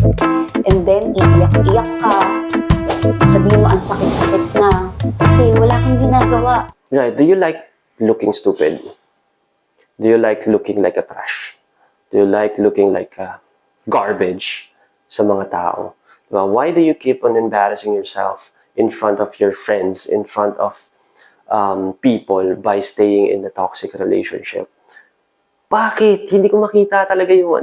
And then, iiyak-iyak ka. Sabihin mo, ang sakit-sakit na. Kasi wala kang ginagawa. Right. Do you like looking stupid? Do you like looking like a trash? Do you like looking like a garbage sa mga tao? Diba? Why do you keep on embarrassing yourself in front of your friends, in front of people by staying in a toxic relationship? Bakit? Hindi ko makita talaga yung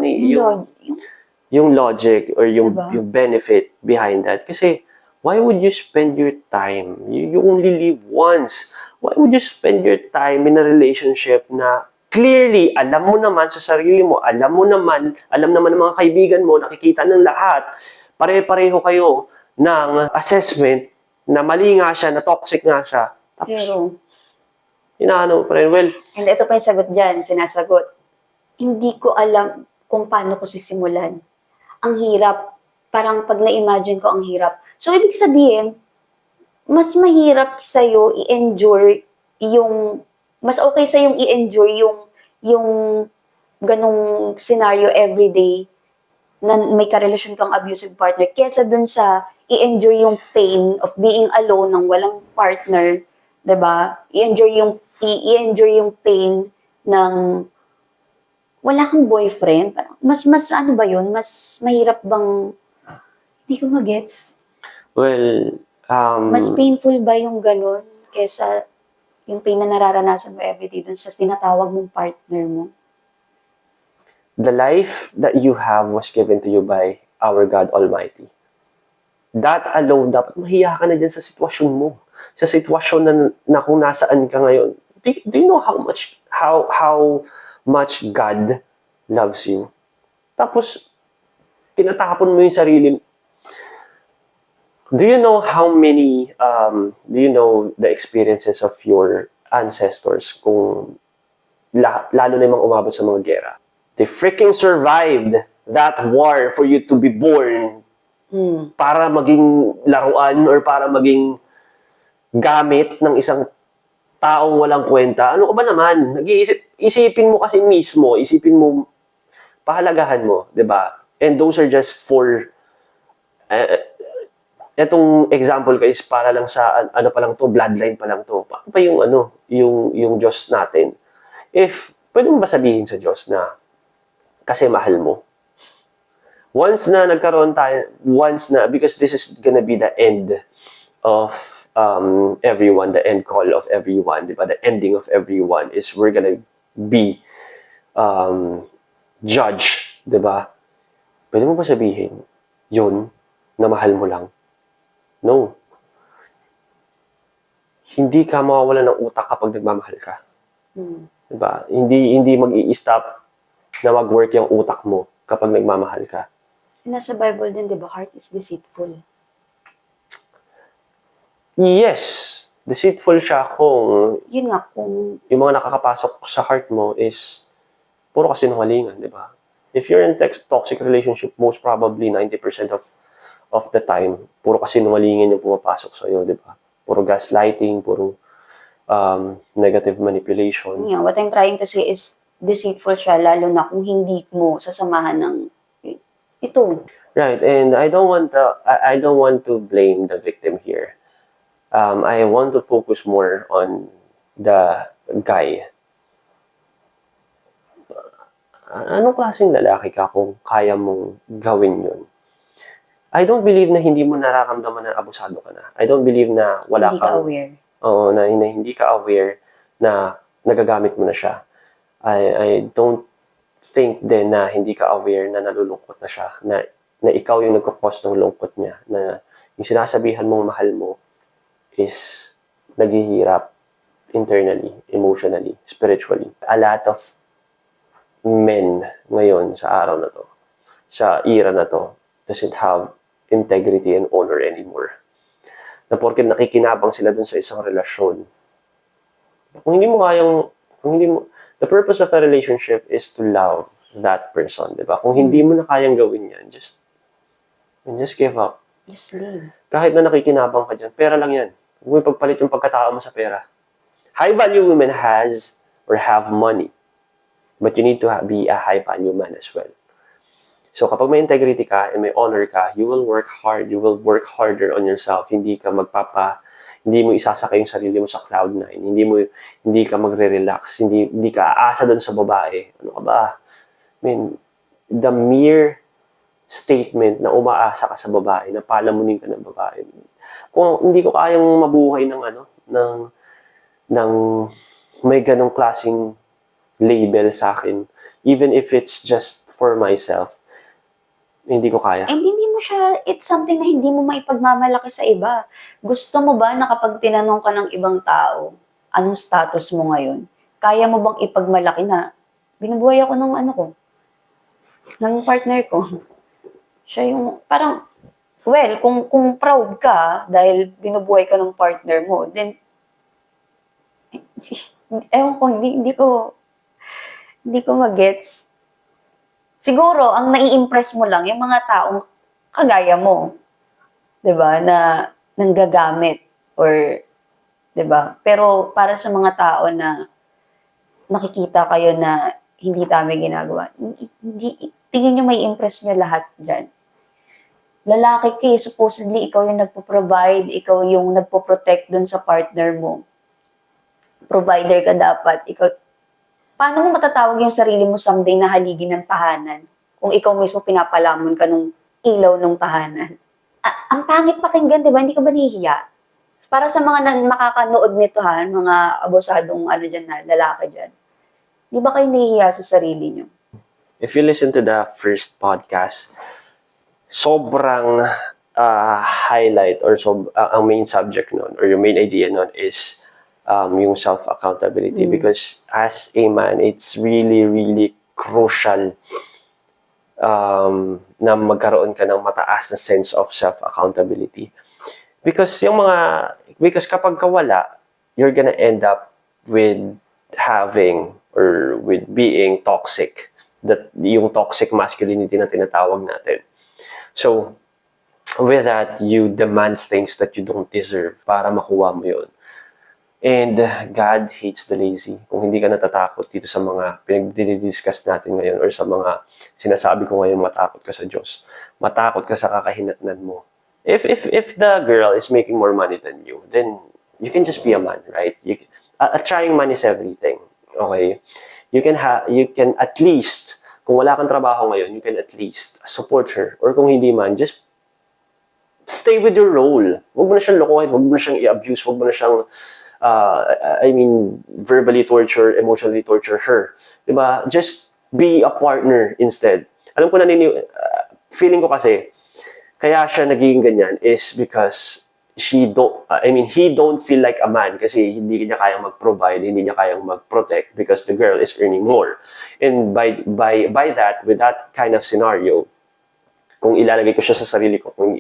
yung logic or yung Diba? yung benefit behind that. Kasi why would you spend your time? You only live once. Why would you spend your time in a relationship na clearly alam mo naman sa sarili mo, alam naman ng mga kaibigan mo, nakikita ng lahat, pare-pareho kayo ng assessment na mali nga siya, na toxic nga siya. Tapos, Pero, inaano pa rin, well, and ito pa yung sagot dyan, sinasagot. Hindi ko alam kung paano ko sisimulan. Ang hirap. Parang pag na-imagine ko, ang hirap. So, ibig sabihin, mas mahirap sa'yo i-endure yung, mas okay sa'yo i-endure yung ganong scenario everyday na may karelasyon kang abusive partner kesa dun sa i-enjoy yung pain of being alone ng walang partner, 'di ba? I-enjoy yung pain ng wala kang boyfriend. Mas ano ba 'yun? Mas mahirap bang hindi ko magets. well, Mas painful ba yung ganun kesa yung pain na nararanasan mo everyday dun sa tinatawag mong partner mo? the life that you have was given to you by our God Almighty. That alone, dapat mahiya ka na dyan sa sitwasyon mo. Sa sitwasyon na kung nasaan ka ngayon. Do you know how much God loves you? Tapos, tinatapon mo yung sarili. Do you know how many, do you know the experiences of your ancestors kung lalo na yung mga umabot sa mga gera? They freaking survived that war for you to be born para maging laruan or para maging gamit ng isang taong walang kwenta. Ano ka ba naman? Isipin mo kasi mismo, isipin mo, pahalagahan mo, di ba? And those are just for, etong example ko is para lang sa, ano pa lang to, bloodline pa lang to. Paano pa yung, yung Diyos natin? If, pwede mo ba sabihin sa Diyos na, kasi mahal mo? Once na nagkaroon tayo, because this is gonna be the end of everyone, the end call of everyone, di ba? The ending of everyone is we're gonna be judged, di ba? Pwede mo ba sabihin, yun, na mahal mo lang? No. Hindi ka mawawala ng utak kapag nagmamahal ka. Di ba? Hindi mag-i-stop na mag-work yung utak mo kapag nagmamahal ka. Nasa Bible din, di ba? Heart is deceitful. Yes, deceitful siya kung Yun nga, kung yung mga nakakapasok sa heart mo is puro kasinungalingan, di ba? If you're in toxic relationship, most probably 90% of the time, puro kasinungalingan yung pumapasok sa iyo, di ba? Puro gaslighting, puro negative manipulation. yeah, what I'm trying to say is deceitful siya, lalo na kung hindi mo sasamahan ng ito. Right, and I don't want to blame the victim here. I want to focus more on the guy. Anong klaseng lalaki ka kung kaya mong gawin yun? I don't believe na hindi mo nararamdaman na abusado ka na. I don't believe na wala Hindi ka aware. Oo, na hindi ka aware na nagagamit mo na siya. I don't think din na hindi ka aware na nalulungkot na siya, na ikaw yung nagkakos ng lungkot niya, na yung sinasabihan mong mahal mo is naghihirap internally, emotionally, spiritually. A lot of men ngayon sa araw na to, sa era na to, doesn't have integrity and honor anymore. Na porke nakikinabang sila dun sa isang relasyon. Kung hindi mo, the purpose of a relationship is to love that person, di ba? Kung hindi mo na kayang gawin yan, just give up. Just leave. Kahit na nakikinabang ka dyan, pera lang yan. Huwag mo ipagpalit yung pagkatao mo sa pera. High value women has or have money, but you need to be a high value man as well. So kapag may integrity ka and may honor ka, you will work hard, you will work harder on yourself. Hindi mo isasakay yung sarili mo sa cloud9. Hindi ka magre-relax, hindi ka aasa doon sa babae. Ano ka ba? I mean, the mere statement na umaasa ka sa babae, na palamunin ka ng babae. Kung hindi ko kayang mabuhay ng may ganong klaseng label sa akin, even if it's just for myself, hindi ko kaya. And hindi mo siya, it's something na hindi mo maipagmamalaki sa iba. Gusto mo ba na kapag tinanong ka ng ibang tao, anong status mo ngayon? Kaya mo bang ipagmalaki na binubuhay ako ng ng partner ko? Siya yung, parang, well, kung proud ka dahil binubuhay ka ng partner mo, then, ewan ko, hindi ko magets. Siguro, ang nai-impress mo lang, yung mga taong kagaya mo, 'di ba, na nanggagamit or 'di ba? Pero para sa mga tao na nakikita kayo na hindi tama yung ginagawa, hindi tingin niyo may impress niyo lahat diyan. Lalaki ka, supposedly ikaw yung nagpo-provide, ikaw yung nagpo-protect dun sa partner mo. Provider ka dapat, ikaw. Paano mo matatawag yung sarili mo someday na haligi ng tahanan kung ikaw mismo pinapalamon ka nung ilaw ng tahanan? Ang pangit pakinggan, di ba? Hindi ka ba nahihiya? Para sa mga makakanood nito, mga abusadong dyan na, lalaki dyan. Di ba kayo nahihiya sa sarili nyo? If you listen to the first podcast, sobrang highlight or ang main subject nun or yung main idea nun is yung self-accountability. Because as a man, it's really, really crucial na magkaroon ka ng mataas na sense of self-accountability. Because kapag kawala, you're gonna end up with having or with being toxic. Yung toxic masculinity na tinatawag natin. So, with that, you demand things that you don't deserve para makuha mo yun. And God hates the lazy. Kung hindi ka natatakot dito sa mga pinag-discuss natin ngayon or sa mga sinasabi ko ngayon, matakot ka sa Diyos. Matakot ka sa kakahinatnan mo. If the girl is making more money than you, then you can just be a man, right? A trying man is everything. Okay? You can at least, kung wala kang trabaho ngayon, you can at least support her. Or kung hindi man, just stay with your role. Huwag mo na siyang lokohin, huwag mo na siyang i-abuse, huwag mo na siyang verbally torture, emotionally torture her. Diba? Just be a partner instead. Alam ko feeling ko kasi, kaya siya naging ganyan is because he don't feel like a man kasi hindi niya kayang mag-provide, hindi niya kayang mag-protect because the girl is earning more. And by that, with that kind of scenario, kung ilalagay ko siya sa sarili ko, kung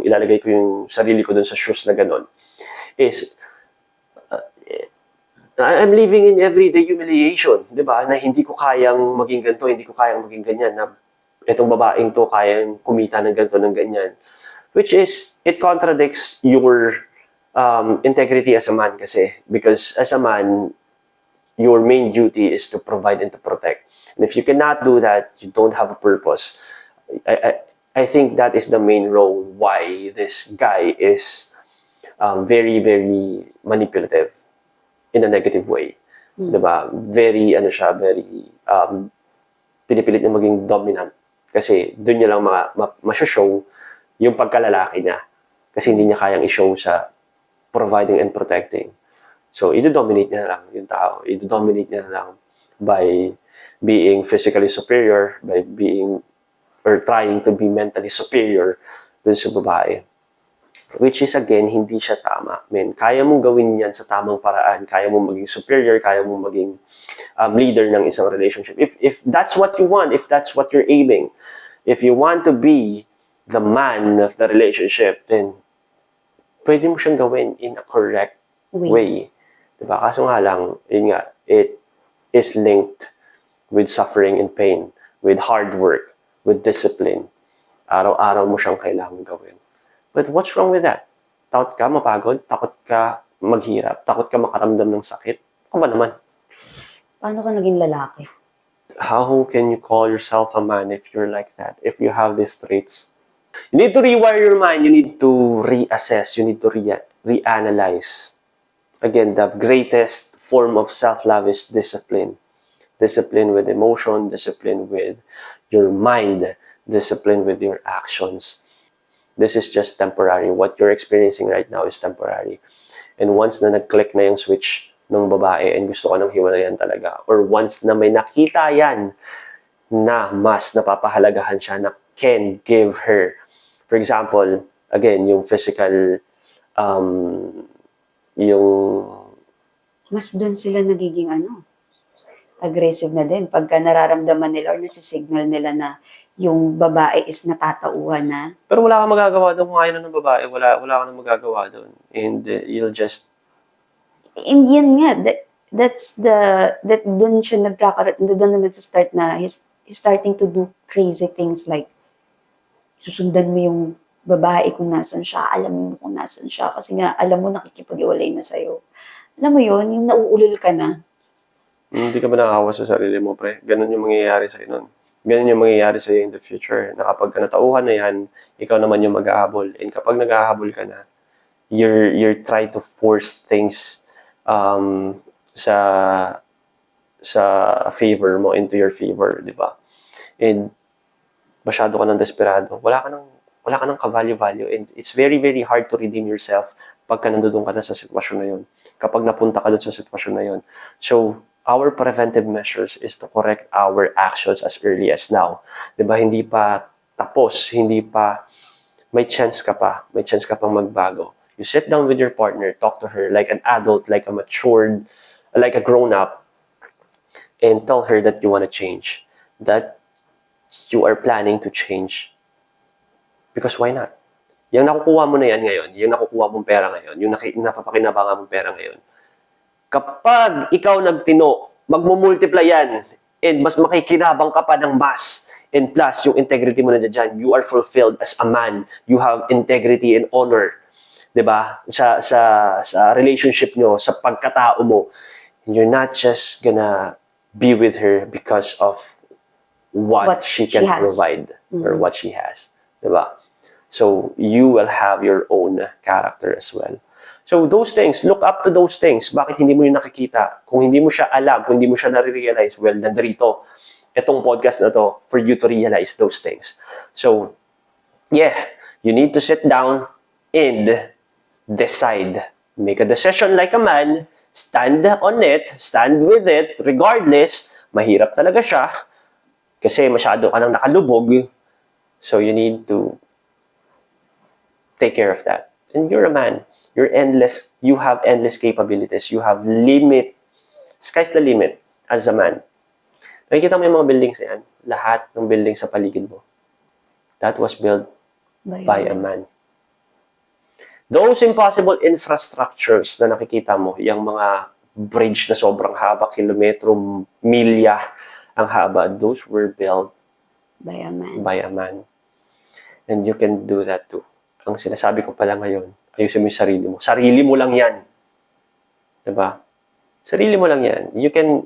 ilalagay ko yung sarili ko dun sa shoes na ganon, is I'm living in everyday humiliation, di ba? Na hindi ko kayang maging ganito, hindi ko kayang maging ganyan, na itong babaeng to kayang kumita ng ganito, ng ganyan. Which is, it contradicts your integrity as a man kasi. Because as a man, your main duty is to provide and to protect. And if you cannot do that, you don't have a purpose. I think that is the main role why this guy is very, very manipulative in a negative way. Diba? Very, pinipilit niya maging dominant. Kasi doon niya lang mashow yung pagkalalaki niya. Kasi hindi niya kayang i-show sa providing and protecting. So, i-dominate niya lang yung tao. I-dominate niya lang by being physically superior, by being or trying to be mentally superior dun sa babae. Which is, again, hindi siya tama. Kaya mong gawin yan sa tamang paraan. Kaya mong maging superior, kaya mong maging leader ng isang relationship. If that's what you want, if that's what you're aiming, if you want to be the man of the relationship, then pwede mo siyang gawin in a correct way. Diba? Kaso nga lang, it is linked with suffering and pain, with hard work, with discipline. Araw-araw mo siyang kailangan gawin. But what's wrong with that? Takot ka mapagod? Takot ka maghirap? Takot ka makaramdam ng sakit? Ano ba naman? Paano ka naging lalaki? How can you call yourself a man if you're like that? If you have these traits? You need to rewire your mind. You need to reassess. You need to reanalyze. Again, the greatest form of self-love is discipline. Discipline with emotion, discipline with your mind, discipline with your actions. This is just temporary. What you're experiencing right now is temporary. And once na nag-click na yung switch ng babae and gusto ka nang hiwalayan talaga, or once na may nakita yan na mas napapahalagahan siya na can give her, for example, again, yung physical, yung Mas doon sila nagiging aggressive na din pagka nararamdaman nila or nasisignal nila na yung babae is natatauhan na. pero wala kang magagawa doon kung ayaw na ng babae, wala ka nang magagawa doon. And you'll just, And yun nga, that doon siya doon na nag-start na he's starting to do crazy things like susundan mo yung babae kung nasan siya, alam mo kung nasan siya, kasi nga alam mo nakikipag-iwalay na sa'yo. Alam mo yun, yung nauulol ka na. hindi ka ba nakakawa sa sarili mo, pre? Ganun yung mangyayari sa'yo nun. Ganun yung mangyayari sa'yo in the future. Na kapag ka natauhan na yan, ikaw naman yung mag-ahabol. And kapag nag-ahabol ka na, you're trying to force things sa favor mo, into your favor, di ba? And masyado ka ng desperado. Wala ka ng ka-value-value. And it's very, very hard to redeem yourself pagka nandoon ka na sa sitwasyon na yun. Kapag napunta ka doon sa sitwasyon na yun. So, our preventive measures is to correct our actions as early as now. Di ba? Hindi pa tapos, hindi pa, may chance ka pang magbago. You sit down with your partner, talk to her like an adult, like a matured, like a grown-up, and tell her that you want to change. That you are planning to change. Because why not? Yung nakukuha mo na yan ngayon, yung nakukuha mong pera ngayon, yung napapakinabangan mong pera ngayon, kapag ikaw nagtino, magmumultiply yan, and mas makikinabang ka pa ng mas, and plus, yung integrity mo na dyan, you are fulfilled as a man, you have integrity and honor, 'di ba? Sa relationship nyo, sa pagkatao mo, you're not just gonna be with her because of what she can has. provide or what she has, 'di ba? So you will have your own character as well. So those things, look up to those things. Bakit hindi mo yun nakikita? Kung hindi mo siya alam, kung hindi mo siya nare-realize, well, nandito, itong podcast na to for you to realize those things. So, yeah, you need to sit down and decide. Make a decision like a man, stand on it, stand with it, regardless, mahirap talaga siya, kasi masyado ka nang nakalubog, so you need to take care of that. And you're a man. You're endless. You have endless capabilities. You have limit. Sky's the limit as a man. Nakikita mo yung mga buildings na yan? Lahat ng buildings sa paligid mo. That was built by a man. Those impossible infrastructures na nakikita mo, yung mga bridge na sobrang haba, kilometro, milya ang haba, those were built By a man. by a man. And you can do that too. Ang sinasabi ko pala ngayon, ayusin mo yung sarili mo. Sarili mo lang yan. Diba? Sarili mo lang yan. You can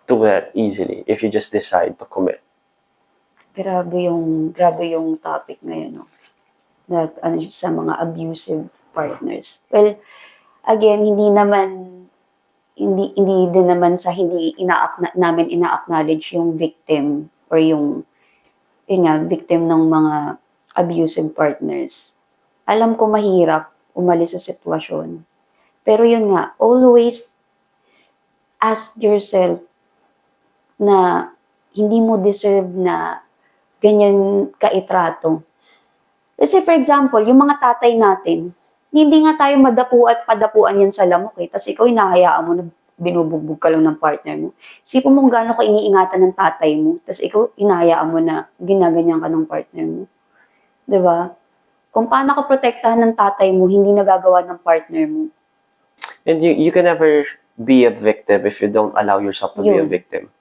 do that easily if you just decide to commit. Grabe yung topic ngayon, no? Na, sa mga abusive partners. Well, again, hindi din naman sa hindi namin ina-acknowledge yung victim or yung victim ng mga abusive partners. Alam ko mahirap umalis sa sitwasyon. Pero yun nga, always ask yourself na hindi mo deserve na ganyan kaitrato. Kasi for example, yung mga tatay natin, hindi nga tayo madapu at padapuan yan sa lamok eh. Tapos ikaw hinahayaan mo na binubugbog ka lang ng partner mo. Isipin mo kung gaano ka iniingatan ng tatay mo. Tapos ikaw hinahayaan mo na ginaganyan ka ng partner mo. 'Di ba? Kung paano ka protektahan ng tatay mo, hindi nagagawa ng partner mo. And you can never be a victim if you don't allow yourself to be a victim.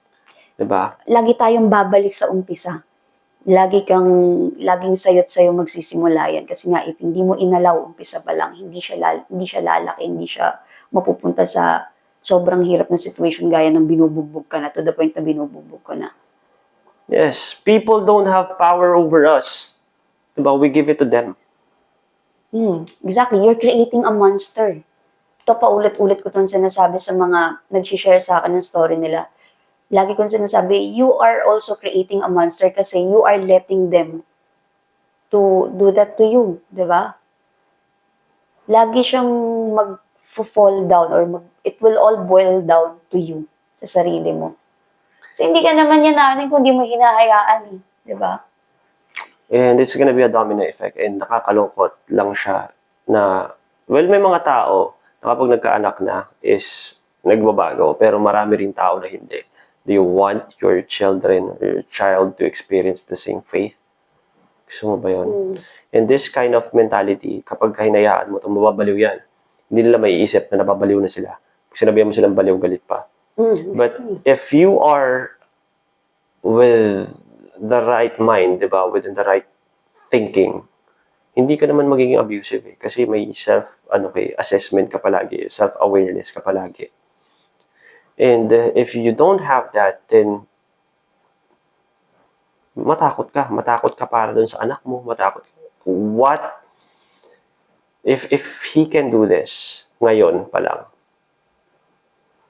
Diba? Lagi tayong babalik sa umpisa. Laging sayo't-sayo magsisimula yan. Kasi nga, if hindi mo inalaw umpisa pa lang, hindi siya lalaki, hindi siya mapupunta sa sobrang hirap na situation gaya ng binubugbog ka na to the point na binubugbog ka na. Yes, people don't have power over us. Diba? We give it to them. Exactly. You're creating a monster. Ito paulit-ulit ko itong sinasabi sa mga nag-share sa akin ng story nila. Lagi kong sinasabi, you are also creating a monster kasi you are letting them to do that to you. Diba? Lagi siyang mag-fall down or it will all boil down to you sa sarili mo. So, hindi ka naman yan nanin kung di mo hinahayaan. Diba? And it's gonna be a domino effect. And nakakalungkot lang siya na, well, may mga tao na kapag nagkaanak na is nagbabago. Pero marami rin tao na hindi. Do you want your children or your child to experience the same faith? Gusto mo ba yun? And this kind of mentality, kapag hinayaan mo itong mababaliw yan, hindi nila maiisip na nababaliw na sila. Pag sinabihan mo silang baliw, galit pa. But if you are with the right mind, diba? Within the right thinking, hindi ka naman magiging abusive eh. Kasi may assessment ka palagi, self-awareness ka palagi. And if you don't have that, then matakot ka. Matakot ka para dun sa anak mo. Matakot ka. What if he can do this ngayon pa lang?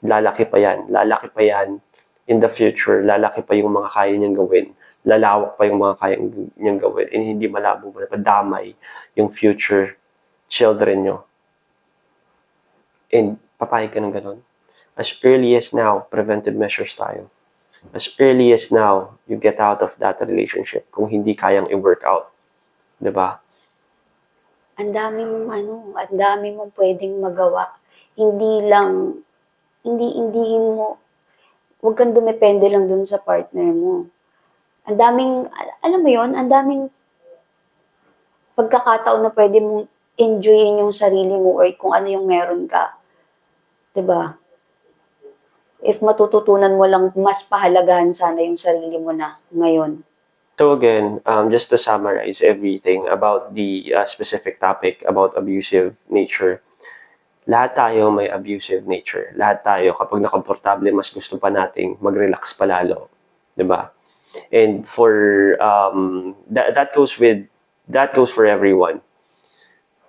Lalaki pa yan. Lalaki pa yan in the future. Lalaki pa yung mga kaya niyang gawin. Lalawak pa yung mga kaya niyang gawin. And hindi malabo mo na padamay yung future children nyo. And papayag ka ng ganun. As early as now, preventive measures tayo. As early as now, you get out of that relationship kung hindi kayang i-work out. Diba? Ang dami mong pwedeng magawa. Huwag kang dumepende lang dun sa partner mo. Ang daming pagkakataon na pwede mong enjoyin yung sarili mo or kung ano yung meron ka. Diba? If matututunan mo lang, mas pahalagahan sana yung sarili mo na ngayon. So again, just to summarize everything about the specific topic about abusive nature, lahat tayo may abusive nature. Lahat tayo, kapag nakomportable, mas gusto pa nating mag-relax palalo. Diba? And for, that goes for everyone.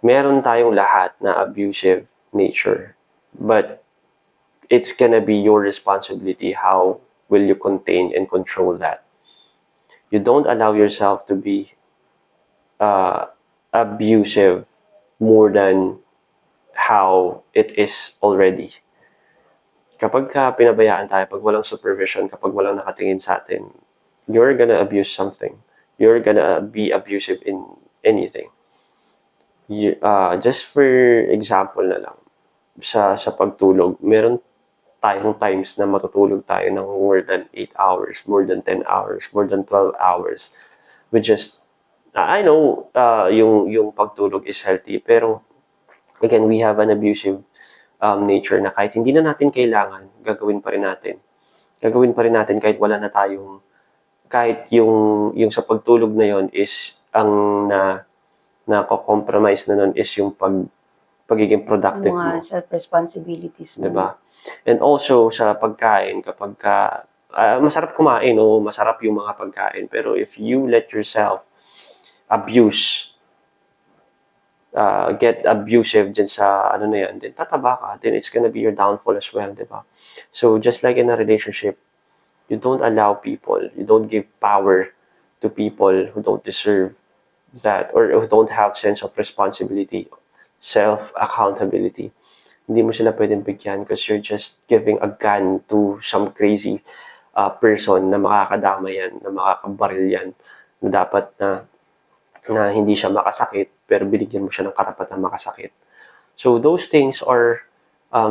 Meron tayong lahat na abusive nature. But it's gonna be your responsibility how will you contain and control that. You don't allow yourself to be abusive more than how it is already. Kapag pinabayaan tayo, pag walang supervision, kapag walang nakatingin sa atin, you're gonna abuse something. You're gonna be abusive in anything. Just for example na lang, sa pagtulog, meron tayong times na matutulog tayo ng more than 8 hours, more than 10 hours, more than 12 hours. I know yung pagtulog is healthy, pero again, we have an abusive nature na kahit hindi na natin kailangan, gagawin pa rin natin. Gagawin pa rin natin kahit wala na tayong, kahit yung sa pagtulog na yon is ang na-compromise na nun is yung pagiging productive mo. Mga self-responsibilities mo. Diba? And also, sa pagkain, kapag masarap kumain o masarap yung mga pagkain, pero if you let yourself get abusive dyan sa then tataba ka, then it's gonna be your downfall as well, diba? So, just like in a relationship, you don't allow people, you don't give power to people who don't deserve that or who don't have sense of responsibility, self-accountability. Hindi mo sila pwedeng bigyan because you're just giving a gun to some crazy person na makakadama yan, na makakabaril yan, na dapat na hindi siya makasakit, pero binigyan mo siya ng karapatan makasakit. So those things are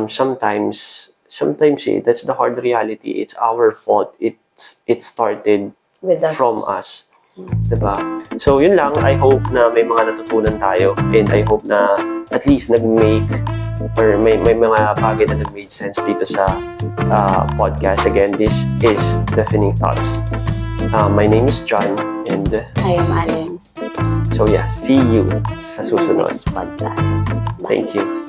sometimes that's the hard reality. It's our fault. It started With us. from us. Diba? So yun lang. I hope na may mga natutunan tayo and I hope na at least nag-make or may mga bagay na nag-made sense dito sa podcast. Again, this is Deafening Thoughts. My name is John and I am Allen. so yeah, see you sa susunod. Next podcast. Bye. Thank you.